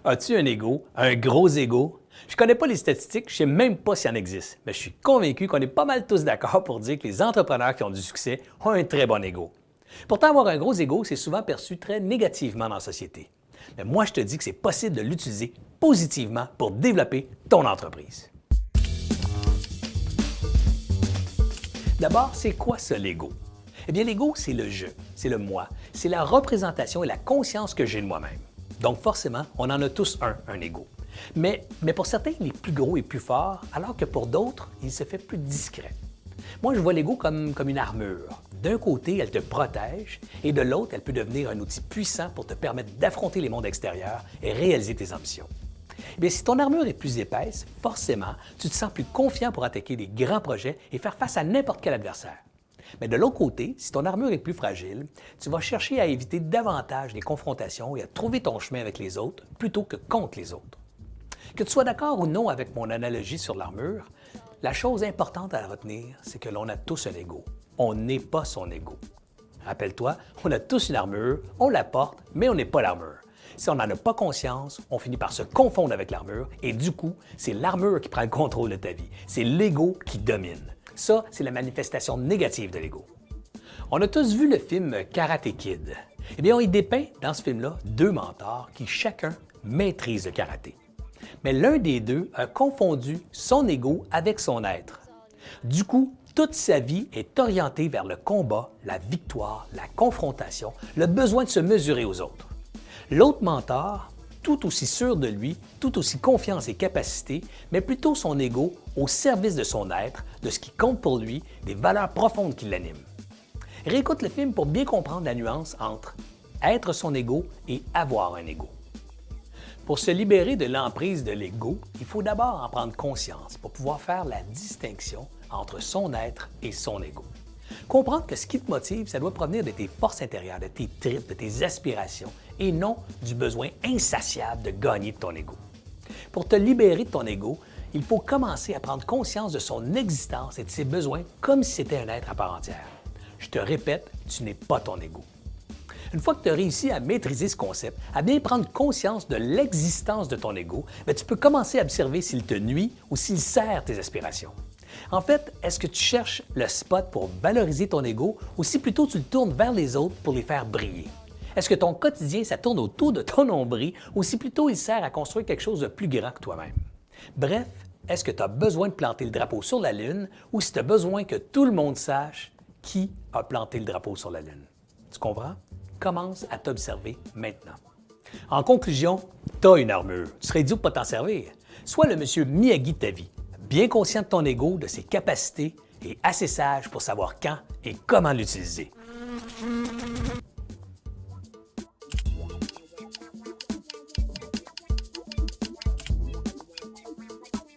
As-tu un ego, un gros ego? Je connais pas les statistiques, je sais même pas s'il en existe, mais je suis convaincu qu'on est pas mal tous d'accord pour dire que les entrepreneurs qui ont du succès ont un très bon ego. Pourtant, avoir un gros ego, c'est souvent perçu très négativement dans la société. Mais moi, je te dis que c'est possible de l'utiliser positivement pour développer ton entreprise. D'abord, c'est quoi ça, l'ego? Eh bien, l'ego, c'est le je, c'est le moi, c'est la représentation et la conscience que j'ai de moi-même. Donc, forcément, on en a tous un ego. Mais pour certains, il est plus gros et plus fort, alors que pour d'autres, il se fait plus discret. Moi, je vois l'ego comme une armure. D'un côté, elle te protège, et de l'autre, elle peut devenir un outil puissant pour te permettre d'affronter les mondes extérieurs et réaliser tes ambitions. Eh bien, si ton armure est plus épaisse, forcément, tu te sens plus confiant pour attaquer des grands projets et faire face à n'importe quel adversaire. Mais de l'autre côté, si ton armure est plus fragile, tu vas chercher à éviter davantage les confrontations et à trouver ton chemin avec les autres plutôt que contre les autres. Que tu sois d'accord ou non avec mon analogie sur l'armure, la chose importante à retenir, c'est que l'on a tous un ego. On n'est pas son ego. Rappelle-toi, on a tous une armure, on la porte, mais on n'est pas l'armure. Si on n'en a pas conscience, on finit par se confondre avec l'armure et du coup, c'est l'armure qui prend le contrôle de ta vie. C'est l'ego qui domine. Ça, c'est la manifestation négative de l'ego. On a tous vu le film Karate Kid. Eh bien, on y dépeint dans ce film-là deux mentors qui chacun maîtrisent le karaté. Mais l'un des deux a confondu son ego avec son être. Du coup, toute sa vie est orientée vers le combat, la victoire, la confrontation, le besoin de se mesurer aux autres. L'autre mentor, tout aussi sûr de lui, tout aussi confiant en ses capacités, met plutôt son ego au service de son être, de ce qui compte pour lui, des valeurs profondes qui l'animent. Réécoute le film pour bien comprendre la nuance entre être son ego et avoir un ego. Pour se libérer de l'emprise de l'ego, il faut d'abord en prendre conscience pour pouvoir faire la distinction entre son être et son ego. Comprendre que ce qui te motive, ça doit provenir de tes forces intérieures, de tes tripes, de tes aspirations, et non du besoin insatiable de gagner de ton ego. Pour te libérer de ton ego, il faut commencer à prendre conscience de son existence et de ses besoins comme si c'était un être à part entière. Je te répète, tu n'es pas ton ego. Une fois que tu as réussi à maîtriser ce concept, à bien prendre conscience de l'existence de ton ego, tu peux commencer à observer s'il te nuit ou s'il sert tes aspirations. En fait, est-ce que tu cherches le spot pour valoriser ton ego ou si plutôt tu le tournes vers les autres pour les faire briller? Est-ce que ton quotidien, ça tourne autour de ton nombril ou si plutôt il sert à construire quelque chose de plus grand que toi-même? Bref, est-ce que tu as besoin de planter le drapeau sur la Lune ou si tu as besoin que tout le monde sache qui a planté le drapeau sur la Lune? Tu comprends? Commence à t'observer maintenant. En conclusion, tu as une armure. Tu serais idiot de ne pas t'en servir. Sois le monsieur Miyagi de ta vie, bien conscient de ton ego, de ses capacités et assez sage pour savoir quand et comment l'utiliser.